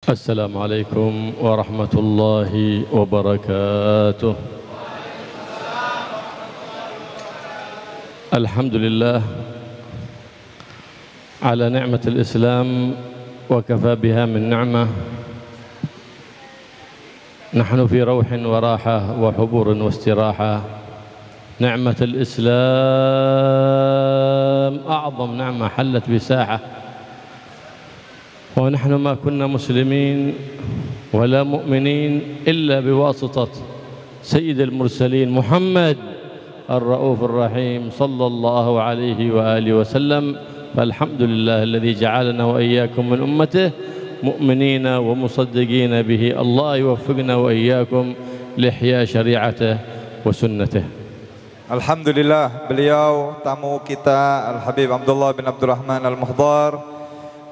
السلام عليكم ورحمة الله وبركاته. الحمد لله على نعمة الإسلام وكفى بها من نعمة. نحن في روح وراحة وحبور واستراحة. نعمة الإسلام أعظم نعمة حلت بساحة، ونحن ما كنا مسلمين ولا مؤمنين إلا بواسطة سيد المرسلين محمد الرؤوف الرحيم صلى الله عليه وآله وسلم. فالحمد لله الذي جعلنا وإياكم من أمته مؤمنين ومصدقين به. الله يوفقنا وإياكم لإحياء شريعته وسنته. Alhamdulillah, beliau tamu kita Al-Habib Abdullah bin Abdurrahman Al-Muhdar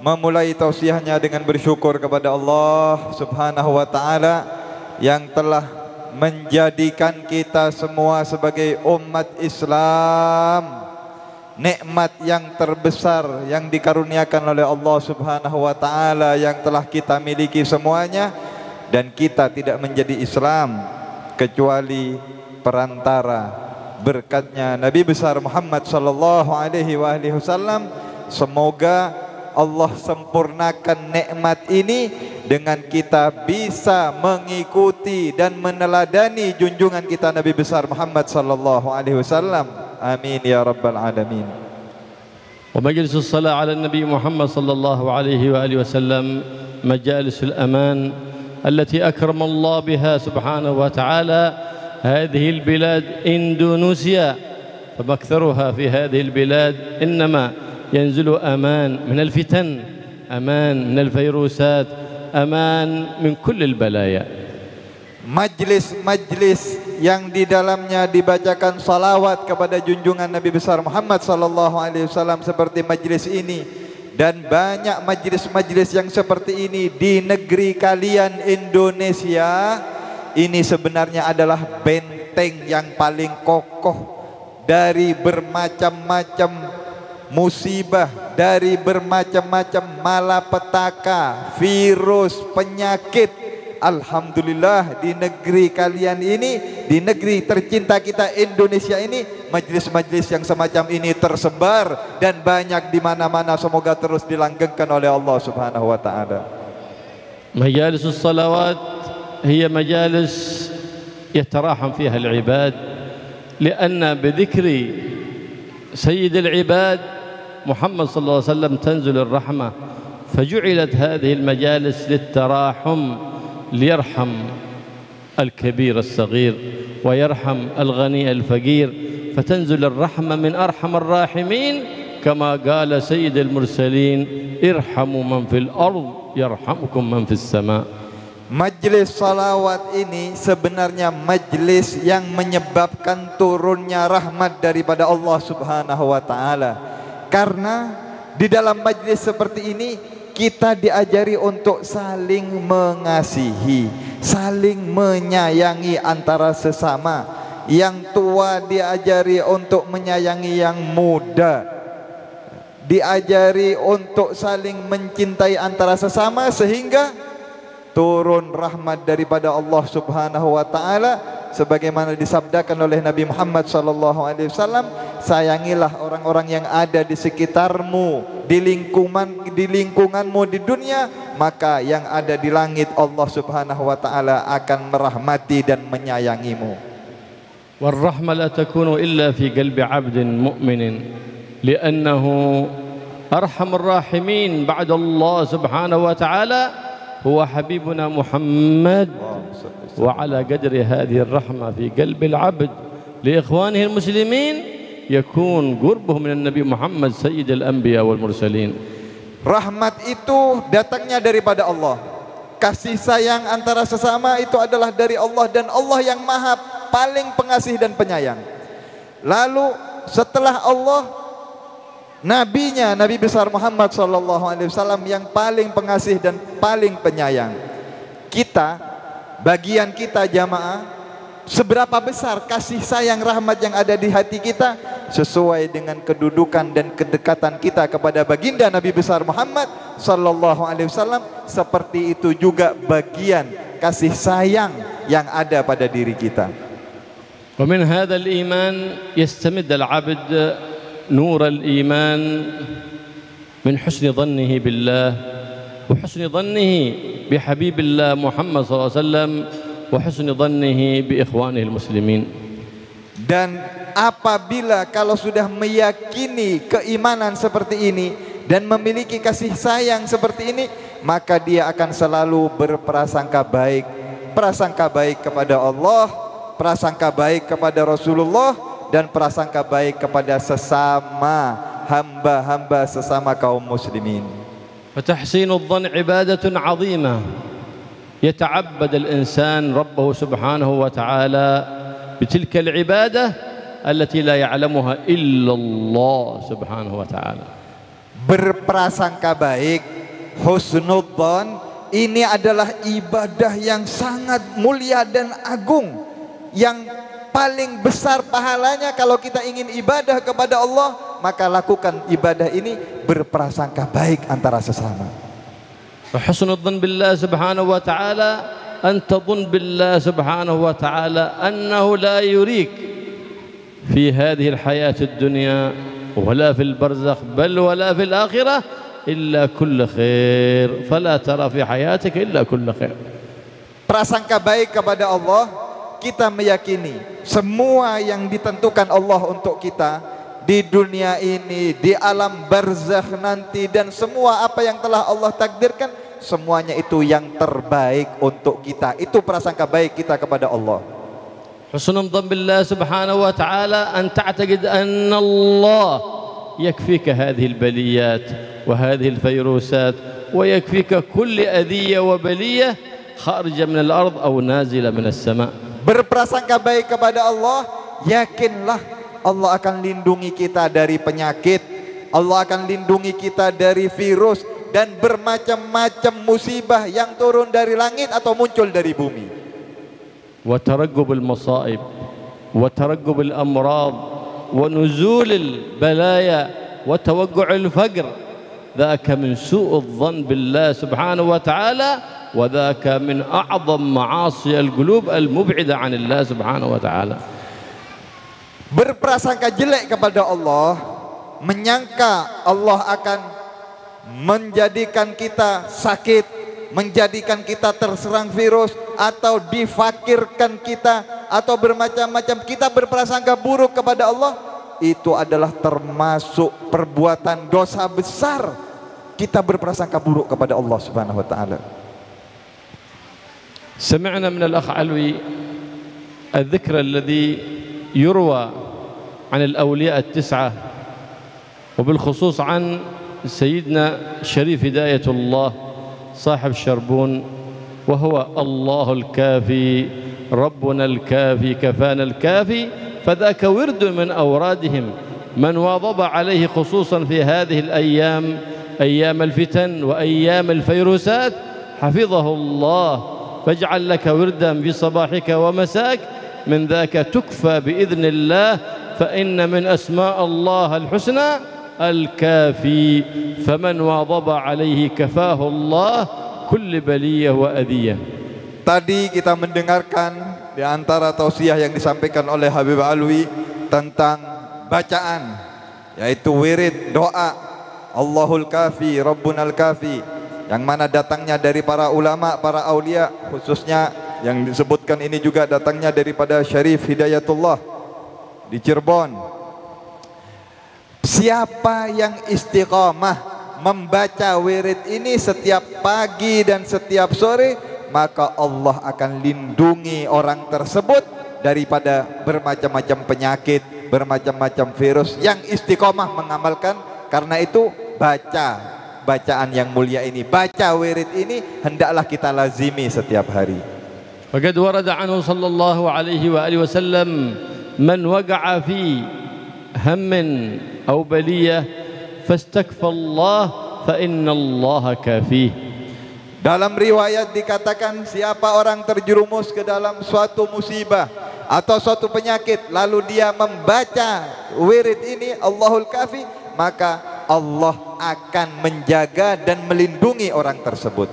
memulai tausiahnya dengan bersyukur kepada Allah Subhanahu wa taala yang telah menjadikan kita semua sebagai umat Islam. Nikmat yang terbesar yang dikaruniakan oleh Allah Subhanahu wa taala yang telah kita miliki semuanya, dan kita tidak menjadi Islam kecuali perantara berkatnya Nabi besar Muhammad sallallahu alaihi wasallam. Semoga Allah sempurnakan nikmat ini dengan kita bisa mengikuti dan meneladani junjungan kita Nabi besar Muhammad sallallahu alaihi wasallam. Amin ya rabbal alamin. ومجلس الصلاة على النبي محمد صلى الله عليه وآله وسلم مجالس الأمان التي أكرم الله بها سبحانه وتعالى هذه البلاد إندونيسيا، فمكثرها في هذه البلاد إنما ينزل أمان من الفتن، أمان من الفيروسات، أمان من كل البلايا. Majlis-majlis yang di dalamnya dibacakan salawat kepada junjungan Nabi besar Muhammad sallallahu alaihi wasallam seperti majlis ini, dan banyak majlis-majlis yang seperti ini di negeri kalian Indonesia. Ini sebenarnya adalah benteng yang paling kokoh dari bermacam-macam musibah, dari bermacam-macam malapetaka, virus, penyakit. Alhamdulillah di negeri kalian ini, di negeri tercinta kita Indonesia ini, majlis-majlis yang semacam ini tersebar dan banyak di mana-mana. Semoga terus dilanggengkan oleh Allah Subhanahu wa taala. مجالس الصلوات هي مجالس يتراحم فيها العباد، لأن بذكر سيد العباد محمد صلى الله عليه وسلم تنزل الرحمة، فجعلت هذه المجالس للتراحم، ليرحم الكبير الصغير ويرحم الغني الفقير، فتنزل الرحمة من أرحم الراحمين، كما قال سيد المرسلين ارحموا من في الأرض يرحمكم من في السماء. Majlis salawat ini sebenarnya majlis yang menyebabkan turunnya rahmat daripada Allah Subhanahu wa taala. Karena di dalam majlis seperti ini kita diajari untuk saling mengasihi, saling menyayangi antara sesama. Yang tua diajari untuk menyayangi yang muda, diajari untuk saling mencintai antara sesama, sehingga turun rahmat daripada Allah Subhanahu wa taala sebagaimana disabdakan oleh Nabi Muhammad sallallahu alaihi wasallam, sayangilah orang-orang yang ada di sekitarmu, di lingkunganmu di dunia, maka yang ada di langit Allah Subhanahu wa taala akan merahmati dan menyayangimu. والرحمة لا تكون إلا في قلب عبد مؤمن، لأنه أرحم الراحمين بعد الله سبحانه وتعالى هو حبيبنا محمد. وعلى قدر هذه الرحمة في قلب العبد لإخوانه المسلمين يكون قربه من النبي محمد سيد الأنبياء والمرسلين. Rahmat itu datangnya daripada Allah. Kasih sayang antara sesama itu adalah dari Allah, dan Allah yang maha paling pengasih dan penyayang. Lalu setelah Allah, nabinya Nabi besar Muhammad sallallahu alaihi wasallam yang paling pengasih dan paling penyayang. Kita, bagian kita jamaah, seberapa besar kasih sayang rahmat yang ada di hati kita sesuai dengan kedudukan dan kedekatan kita kepada baginda Nabi besar Muhammad sallallahu alaihi wasallam, seperti itu juga bagian kasih sayang yang ada pada diri kita. ومن هذا الإيمان يستمد العبد نور الإيمان من حسن ظنه بالله وحسن ظنه بحبيب الله محمد صلى الله عليه وسلم وحسن ظنه بإخوانه المسلمين. Dan apabila kalau sudah meyakini keimanan seperti ini dan memiliki kasih sayang seperti ini, maka dia akan selalu berprasangka baik kepada Allah, prasangka baik kepada Rasulullah, dan prasangka baik kepada sesama hamba-hamba sesama kaum muslimin. فتحسين الظن عبادة عظيمة يتعبد الإنسان ربه سبحانه وتعالى بتلك العبادة التي لا يعلمها إلا الله سبحانه وتعالى. Berprasangka baik, husnudzon, ini adalah ibadah yang sangat mulia dan agung, yang paling besar pahalanya. Kalau kita ingin ibadah kepada Allah, maka lakukan ibadah ini berprasangka baik antara sesama. فحسن الظن بالله سبحانه وتعالى أن تظن بالله سبحانه وتعالى أنه لا يريك في هذه الحياة الدنيا ولا في البرزخ بل ولا في الآخرة إلا كل خير فلا ترى في حياتك إلا كل خير. Prasangka baik kepada Allah, kita meyakini semua yang ditentukan Allah untuk kita di dunia ini, di alam barzakh nanti, dan semua apa yang telah Allah takdirkan, semuanya itu yang terbaik untuk kita. Itu prasangka baik kita kepada Allah. حسن الظن بالله سبحانه وتعالى أن تعتقد أن الله يكفيك هذه البليات وهذه الفيروسات ويكفيك كل أذية وبلية خارجة من الأرض أو نازلة من السماء. Berprasangka baik kepada Allah, yakinlah Allah akan lindungi kita dari penyakit, Allah akan lindungi kita dari virus dan bermacam-macam musibah yang turun dari langit atau muncul dari bumi. وترقب المصائب وترقب الأمراض ونزول البلايا وتوقع الفقر، ذاك من سوء الظن بالله سبحانه وتعالى، وذاك من أعظم معاصي القلوب المبعدة عن الله سبحانه وتعالى. Berprasangka jelek kepada Allah, menyangka Allah akan menjadikan kita sakit, menjadikan kita terserang virus, atau difakirkan kita, atau bermacam-macam, kita berprasangka buruk kepada Allah, itu adalah termasuk perbuatan dosa besar. Kita berprasangka buruk kepada Allah Subhanahu wa taala. سمعنا من الأخ علوي الذكر الذي يروى عن الأولياء التسعة وبالخصوص عن سيدنا شريف هداية الله صاحب شربون، وهو الله الكافي ربنا الكافي كفانا الكافي، فذاك ورد من أورادهم من واظب عليه خصوصا في هذه الأيام، أيام الفتن وأيام الفيروسات، حفظه الله فاجعل لك وردا في صباحك ومساك، من ذاك تكفى بإذن الله، فإن من أسماء الله الحسنى الكافي، فمن واظب عليه كفاه الله كل بلية وأذية. Tadi kita mendengarkan di antara tausiah yang disampaikan oleh Habib Alwi tentang bacaan, yaitu wirid doa Allahul Kafi Rabbunal Kafi, yang mana datangnya dari para ulama, para aulia, khususnya yang disebutkan ini juga datangnya daripada Syarif Hidayatullah di Cirebon. Siapa yang istiqamah membaca wirid ini setiap pagi dan setiap sore, maka Allah akan lindungi orang tersebut daripada bermacam-macam penyakit, bermacam-macam virus, yang istiqamah mengamalkan. Karena itu baca bacaan yang mulia ini, baca wirid ini hendaklah kita lazimi setiap hari. وقد ورد عنه صلى الله عليه وآله وسلم من وقع في هم أو بلية فاستكفى الله فإن الله كافيه. Dalam riwayat dikatakan, siapa orang terjerumus ke dalam suatu musibah atau suatu penyakit, lalu dia membaca wirid ini Allahul Kafi, maka Allah akan menjaga dan melindungi orang tersebut.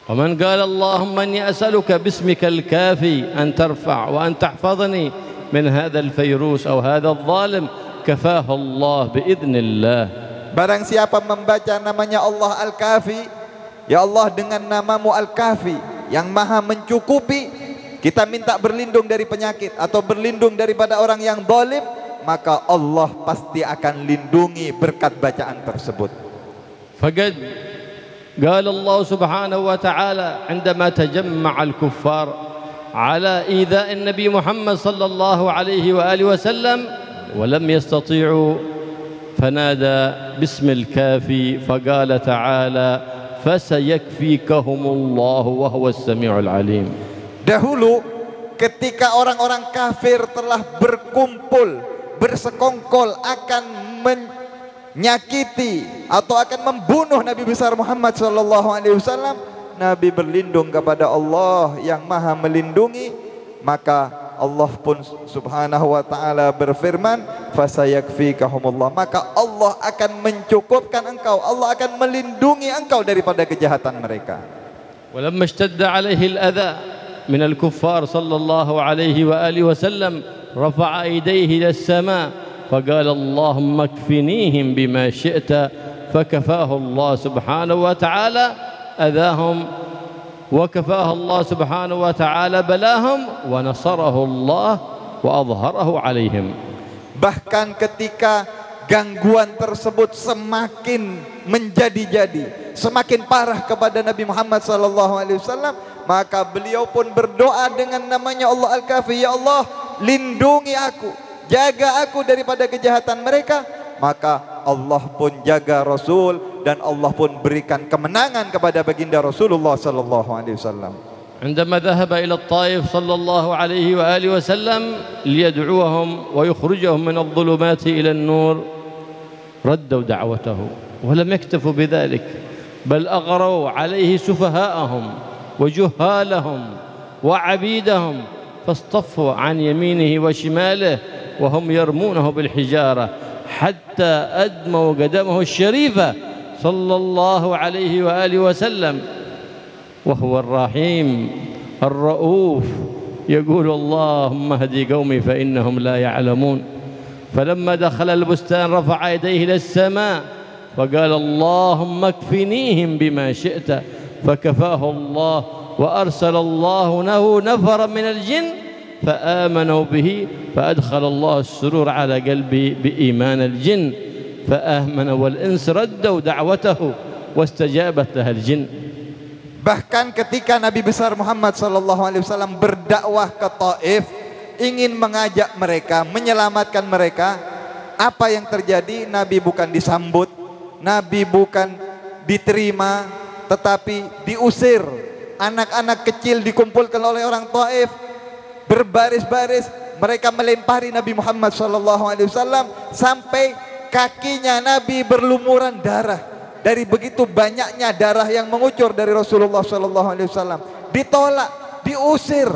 ومن قال اللهم إني أسألك باسمك الكافي أن ترفع وأن تحفظني من هذا الفيروس أو هذا الظالم كفاه الله بإذن الله. Barang siapa membaca namanya Allah Al-Kafi, ya Allah dengan namamu Al-Kafi yang maha mencukupi, kita minta berlindung dari penyakit atau berlindung daripada orang yang zalim, maka Allah pasti akan lindungi berkat bacaan tersebut. فقد قال الله سبحانه وتعالى عندما تجمع الكفار على إيذاء النبي محمد صلى الله عليه وآله وسلم ولم يستطيعوا فنادى باسم الكافي فقال تعالى فسيكفيكهم الله وهو السميع العليم. Dahulu ketika orang-orang kafir telah berkumpul, bersekongkol akan menyakiti atau akan membunuh Nabi besar Muhammad sallallahu alaihi wasallam, Nabi berlindung kepada Allah yang maha melindungi, maka Allah pun subhanahu wa ta'ala berfirman fasayakfikahumullah, maka Allah akan mencukupkan engkau, Allah akan melindungi engkau daripada kejahatan mereka. ولما اشتد عليه الأذى من الكفار صلى الله عليه وآله وسلم رفع أيديه إلى السماء فقال اللهم اكفنيهم بما شئت فكفاه الله سبحانه وتعالى أذاهم وكفاه الله سبحانه وتعالى بلاهم ونصره الله وأظهره عليهم. Bahkan ketika gangguan tersebut semakin menjadi-jadi, semakin parah kepada Nabi Muhammad SAW, maka beliau pun berdoa dengan namanya Allah Al-Kafi, ya Allah lindungi aku, jaga aku daripada kejahatan mereka, maka Allah pun jaga Rasul dan Allah pun berikan kemenangan kepada baginda Rasulullah SAW. عندما ذهب إلى الطائف صلى الله عليه وآله وسلم ليدعوهم ويخرجهم من الظلمات إلى النور ردوا دعوته ولم يكتفوا بذلك بل أغروا عليه سفهاءهم وجهالهم وعبيدهم فاصطفوا عن يمينه وشماله وهم يرمونه بالحجارة حتى أدموا قدمه الشريفة صلى الله عليه وآله وسلم وهو الرحيم الرؤوف يقول اللهم اهدي قومي فإنهم لا يعلمون. فلما دخل البستان رفع يديه إلى السماء فقال اللهم اكفنيهم بما شئت فكفاه الله وأرسل الله له نفرا من الجن فآمنوا به فأدخل الله السرور على قلبي بإيمان الجن فآمن والإنس ردوا دعوته واستجابت لها الجن. Bahkan ketika Nabi besar Muhammad SAW berdakwah ke Taif, ingin mengajak mereka, menyelamatkan mereka, apa yang terjadi? Nabi bukan disambut, Nabi bukan diterima, tetapi diusir. Anak-anak kecil dikumpulkan oleh orang Taif, berbaris-baris, mereka melempari Nabi Muhammad SAW sampai kakinya Nabi berlumuran darah. Dari begitu banyaknya darah yang mengucur dari Rasulullah SAW, ditolak, diusir.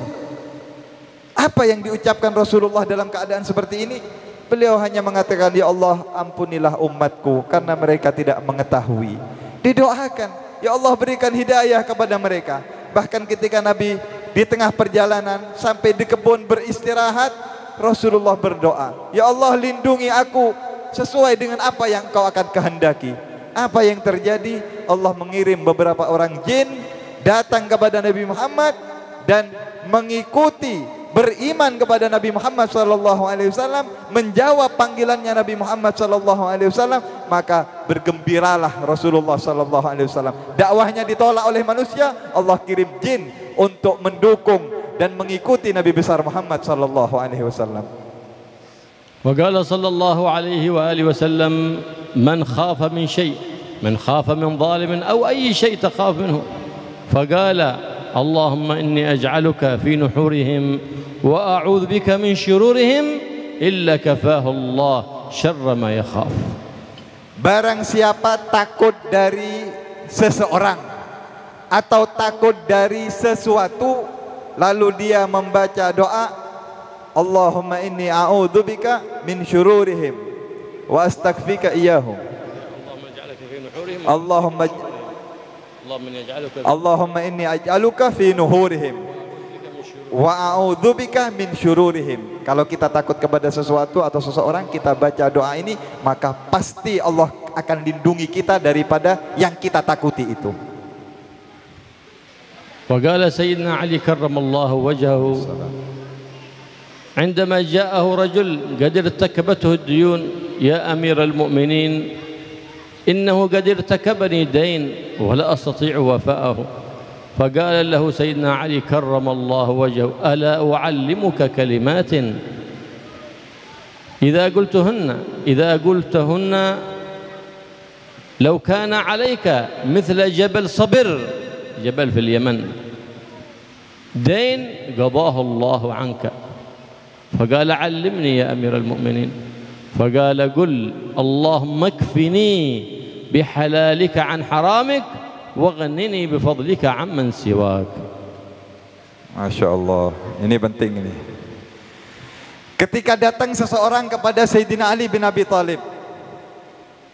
Apa yang diucapkan Rasulullah dalam keadaan seperti ini? Beliau hanya mengatakan, ya Allah ampunilah umatku karena mereka tidak mengetahui. Didoakan, ya Allah berikan hidayah kepada mereka. Bahkan ketika Nabi di tengah perjalanan sampai di kebun beristirahat, Rasulullah berdoa, ya Allah lindungi aku sesuai dengan apa yang Engkau akan kehendaki. Apa yang terjadi? Allah mengirim beberapa orang jin datang kepada Nabi Muhammad dan mengikuti, beriman kepada Nabi Muhammad SAW, menjawab panggilannya Nabi Muhammad SAW, maka bergembiralah Rasulullah SAW. Dakwahnya ditolak oleh manusia, Allah kirim jin untuk mendukung dan mengikuti Nabi besar Muhammad SAW. وقال صلى الله عليه وآله وسلم من خاف من شيء من خاف من ظالم أو أي شيء تخاف منه فقال اللهم إني أجعلك في نحورهم وأعوذ بك من شرورهم إلا كفاه الله شر ما يخاف. Barang siapa takut dari seseorang atau takut dari sesuatu, lalu dia membaca doa Allahumma inni a'udzubika min syururihim wa astaghfika iyyahum. Allahumma inni aj'aluka fi nuhurihim wa a'udzubika min syururihim. Kalau kita takut kepada sesuatu atau seseorang, kita baca doa ini, maka pasti Allah akan lindungi kita daripada yang kita takuti itu. Wa qala sayyidina Ali karramallahu wajhahu عندما جاءه رجل قد ارتكبته الديون يا أمير المؤمنين إنه قد ارتكبني دين ولا أستطيع وفاءه فقال له سيدنا علي كرم الله وجهه ألا أعلمك كلمات إذا قلتهن لو كان عليك مثل جبل صبر جبل في اليمن دين قضاه الله عنك فقال علمني يا أمير المؤمنين فقال قل اللهم اكفني بحلالك عن حرامك واغنني بفضلك عمن سواك. Masya Allah, ini penting ini. Ketika datang seseorang kepada Sayyidina Ali bin Abi Thalib,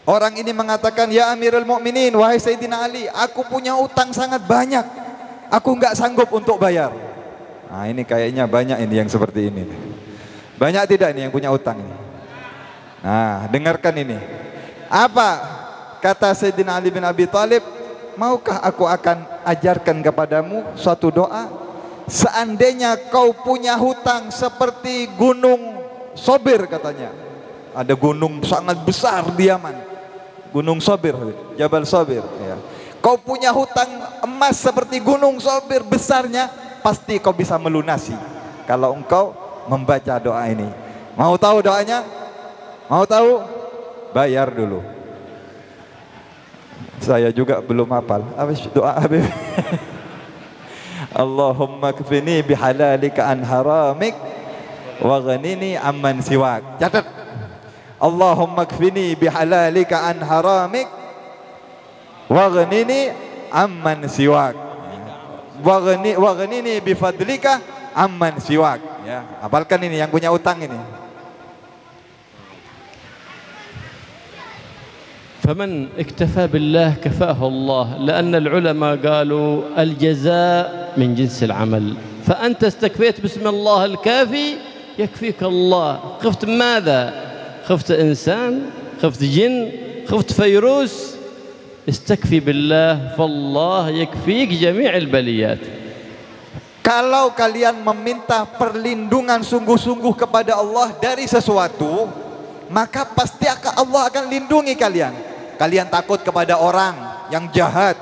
orang ini mengatakan, ya Amirul Mukminin, wahai Sayyidina Ali, aku punya utang sangat banyak, aku nggak sanggup untuk bayar. Nah ini kayaknya banyak ini yang seperti ini. Banyak tidak ini yang punya utang ini? Nah, dengarkan ini. Apa kata Sayyidina Ali bin Abi Thalib? Maukah aku akan ajarkan kepadamu suatu doa? Seandainya kau punya hutang seperti gunung Sobir, katanya. Ada gunung sangat besar di Yaman. Gunung Sobir, Jabal Sobir. Ya. Kau punya hutang emas seperti gunung Sobir besarnya, pasti kau bisa melunasi kalau engkau membaca doa ini. Mau tahu doanya? Mau tahu? Bayar dulu. Saya juga belum hafal. Apa doa Habib? Allahumma kfini bihalalika an haramik wa ghanini amman siwak. Catat. Allahumma kfini bihalalika an haramik wa ghanini amman siwak. Wa ghanini bifadlika amman siwak. Ya, hafalkan ini yang punya utang ini. فمن اكتفى بالله كفاه الله لأن العلماء قالوا الجزاء من جنس العمل فأنت استكفيت باسم الله الكافي يكفيك الله. خفت ماذا؟ خفت إنسان؟ خفت جن؟ خفت فيروس؟ استكفي بالله فالله يكفيك جميع البليات. Kalau kalian meminta perlindungan sungguh-sungguh kepada Allah dari sesuatu, maka pasti Allah akan lindungi kalian. Kalian takut kepada orang yang jahat,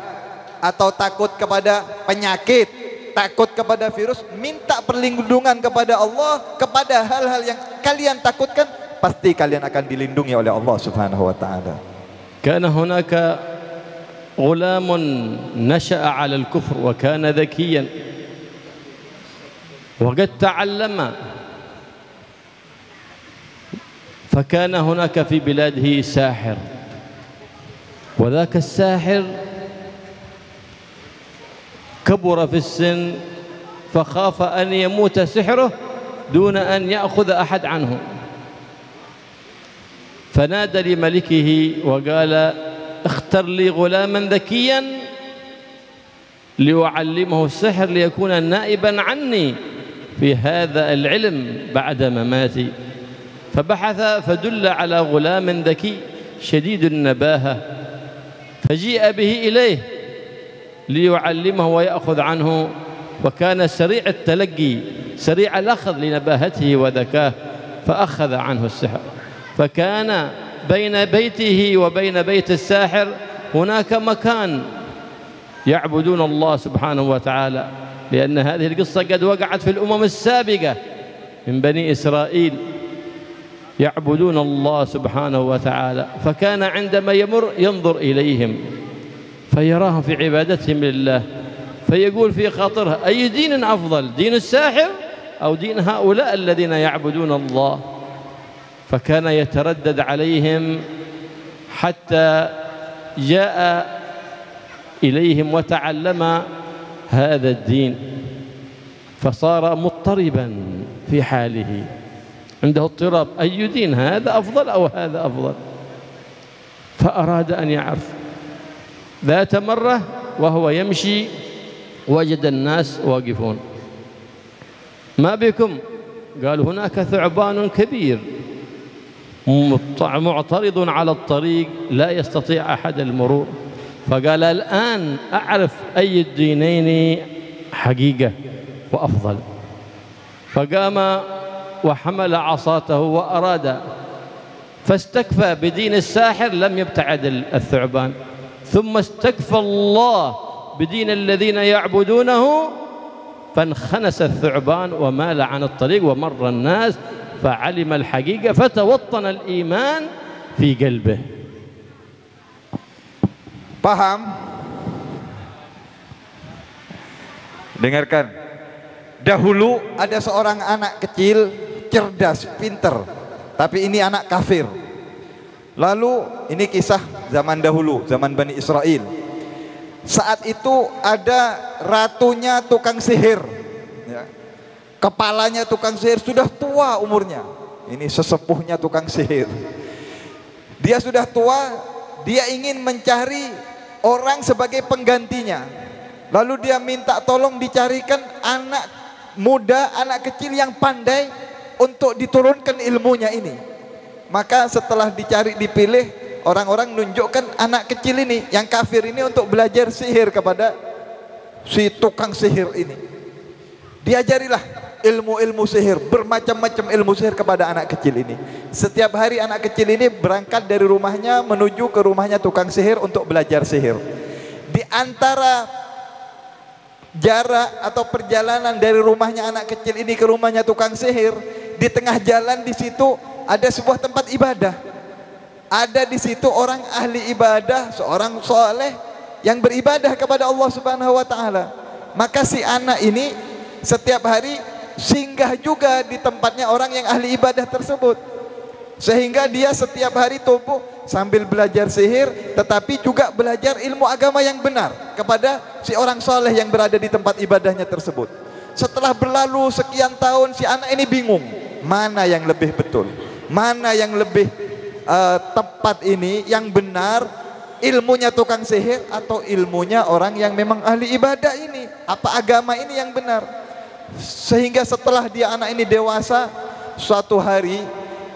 atau takut kepada penyakit, takut kepada virus, minta perlindungan kepada Allah kepada hal-hal yang kalian takutkan, pasti kalian akan dilindungi oleh Allah Subhanahu wa taala. Kana hunaka ghulamun nasha'a 'ala al-kufr wa kana dhakiyan وقد تعلم فكان هناك في بلاده ساحر وذاك الساحر كبر في السن فخاف أن يموت سحره دون أن يأخذ أحد عنه فنادى لملكه وقال اختر لي غلاما ذكيا لأعلمه السحر ليكون نائبا عني في هذا العلم بعد مماتي. فبحث فدل على غلام ذكي شديد النباهة فجيء به إليه ليعلمه ويأخذ عنه وكان سريع التلقي سريع الأخذ لنباهته وذكاه فأخذ عنه السحر. فكان بين بيته وبين بيت الساحر هناك مكان يعبدون الله سبحانه وتعالى لأن هذه القصة قد وقعت في الأمم السابقة من بني إسرائيل يعبدون الله سبحانه وتعالى فكان عندما يمر ينظر إليهم فيراهم في عبادتهم لله فيقول في خاطره أي دين أفضل دين الساحر أو دين هؤلاء الذين يعبدون الله فكان يتردد عليهم حتى جاء إليهم وتعلم هذا الدين فصار مضطربا في حاله عنده اضطراب أي دين هذا أفضل أو هذا أفضل فأراد أن يعرف ذات مرة وهو يمشي وجد الناس واقفون. ما بكم؟ قالوا هناك ثعبان كبير معترض على الطريق لا يستطيع أحد المرور. فقال الآن أعرف أي الدينين حقيقة وأفضل. فقام وحمل عصاته وأراد، فاستكفى بدين الساحر لم يبتعد الثعبان، ثم استكفى الله بدين الذين يعبدونه فانخنس الثعبان ومال عن الطريق ومر الناس، فعلم الحقيقة فتوطن الإيمان في قلبه. Paham? Dengarkan. Dahulu ada seorang anak kecil, cerdas, pinter, tapi ini anak kafir. Lalu ini kisah zaman dahulu, zaman Bani Israel. Saat itu ada ratunya tukang sihir, ya. Kepalanya tukang sihir sudah tua umurnya. Ini sesepuhnya tukang sihir. Dia sudah tua, dia ingin mencari orang sebagai penggantinya. Lalu dia minta tolong dicarikan anak muda, anak kecil yang pandai untuk diturunkan ilmunya ini. Maka setelah dicari dipilih, orang-orang nunjukkan anak kecil ini yang kafir ini untuk belajar sihir kepada si tukang sihir ini. Diajarilah ilmu-ilmu sihir, bermacam-macam ilmu sihir kepada anak kecil ini. Setiap hari anak kecil ini berangkat dari rumahnya menuju ke rumahnya tukang sihir untuk belajar sihir. Di antara jarak atau perjalanan dari rumahnya anak kecil ini ke rumahnya tukang sihir, di tengah jalan di situ ada sebuah tempat ibadah. Ada di situ orang ahli ibadah, seorang soleh yang beribadah kepada Allah Subhanahu wa taala. Maka si anak ini setiap hari singgah juga di tempatnya orang yang ahli ibadah tersebut, sehingga dia setiap hari tumbuh sambil belajar sihir, tetapi juga belajar ilmu agama yang benar kepada si orang soleh yang berada di tempat ibadahnya tersebut. Setelah berlalu sekian tahun, si anak ini bingung mana yang lebih betul, mana yang lebih tepat ini, yang benar ilmunya tukang sihir atau ilmunya orang yang memang ahli ibadah ini, apa agama ini yang benar. Sehingga setelah dia anak ini dewasa, suatu hari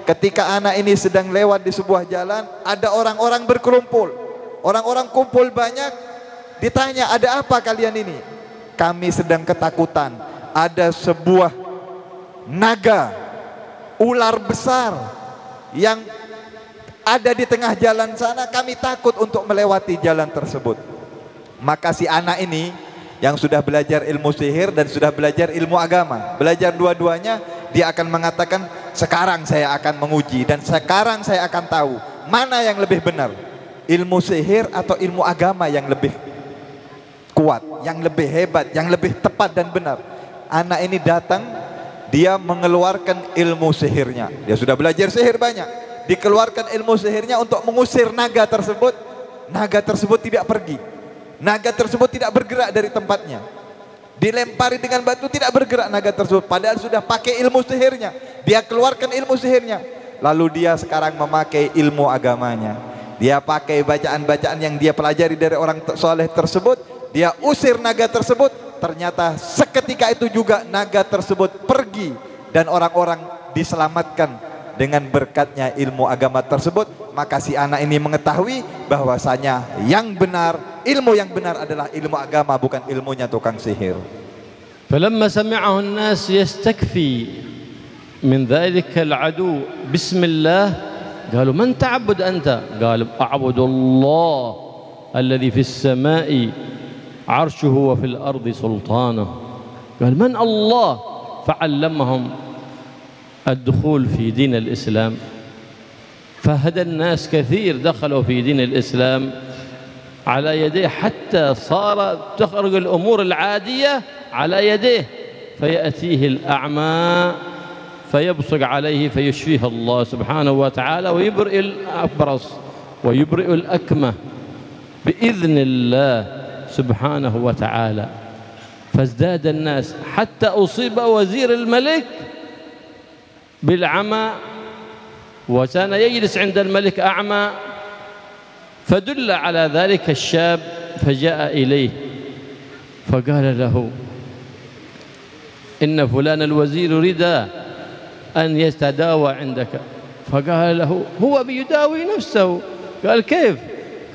ketika anak ini sedang lewat di sebuah jalan, ada orang-orang berkerumpul, orang-orang kumpul banyak. Ditanya, ada apa kalian ini? Kami sedang ketakutan, ada sebuah naga, ular besar yang ada di tengah jalan sana, kami takut untuk melewati jalan tersebut. Maka si anak ini yang sudah belajar ilmu sihir dan sudah belajar ilmu agama, belajar dua-duanya, dia akan mengatakan, sekarang saya akan menguji dan sekarang saya akan tahu mana yang lebih benar, ilmu sihir atau ilmu agama yang lebih kuat, yang lebih hebat, yang lebih tepat dan benar. Anak ini datang, dia mengeluarkan ilmu sihirnya. Dia sudah belajar sihir banyak, dikeluarkan ilmu sihirnya untuk mengusir naga tersebut. Naga tersebut tidak pergi, naga tersebut tidak bergerak dari tempatnya. Dilempari dengan batu, tidak bergerak naga tersebut, padahal sudah pakai ilmu sihirnya. Dia keluarkan ilmu sihirnya. Lalu dia sekarang memakai ilmu agamanya. Dia pakai bacaan-bacaan yang dia pelajari dari orang soleh tersebut. Dia usir naga tersebut. Ternyata seketika itu juga naga tersebut pergi, dan orang-orang diselamatkan dengan berkatnya ilmu agama tersebut. Maka si anak ini mengetahui bahwasanya yang benar, ilmu yang benar adalah ilmu agama, bukan ilmunya tukang sihir. فلما سمعه الناس يستكفي من ذلك العدو بسم الله قالوا من تعبد أنت؟ قال أعبد الله الذي في السماء عرشه وفي الأرض سلطانه. قال من الله؟ فعلمهم الدخول في دين الإسلام، فهدى الناس كثير دخلوا في دين الإسلام على يديه، حتى صار تخرج الأمور العادية على يديه، فيأتيه الأعمى فيبصق عليه فيشفيه الله سبحانه وتعالى، ويبرئ الأبرص ويبرئ الأكمة بإذن الله سبحانه وتعالى. فازداد الناس حتى أصيب وزير الملك بالعمى، وكان يجلس عند الملك أعمى، فدل على ذلك الشاب فجاء إليه فقال له إن فلان الوزير رضى أن يتداوى عندك. فقال له هو بيداوي نفسه. قال كيف؟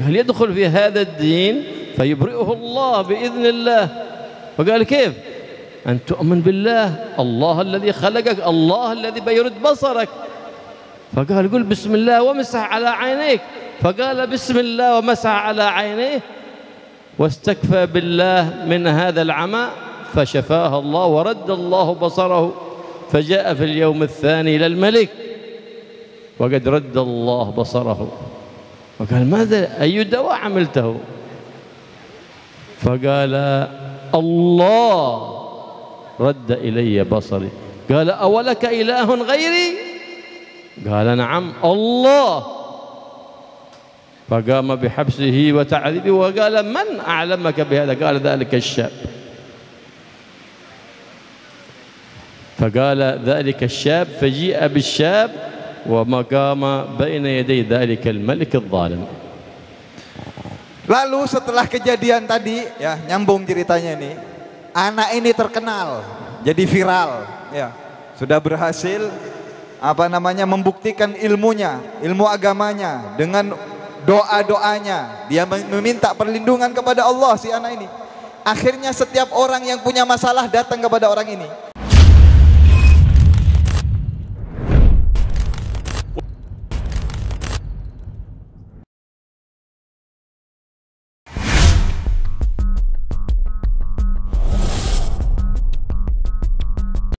قال يدخل في هذا الدين فيبرئه الله بإذن الله. فقال كيف؟ أن تؤمن بالله، الله الذي خلقك، الله الذي بيرد بصرك. فقال قل بسم الله ومسح على عينيك. فقال بسم الله ومسح على عينيه واستكفى بالله من هذا العمى فشفاه الله ورد الله بصره. فجاء في اليوم الثاني إلى الملك وقد رد الله بصره. وقال ماذا أي دواء عملته؟ فقال الله رد إلي بصري. قال أولك إله غيري؟ قال نعم الله. فقام بحبسه وتعذيبه وقال من أعلمك بهذا؟ قال ذلك الشاب. فقال ذلك الشاب فجيء بالشاب ومقام بين يدي ذلك الملك الظالم. Lalu setelah kejadian tadi, ya nyambung ceritanya ini, anak ini terkenal, jadi viral, ya sudah berhasil membuktikan ilmunya, ilmu agamanya dengan doa-doanya. Dia meminta perlindungan kepada Allah si anak ini. Akhirnya setiap orang yang punya masalah datang kepada orang ini.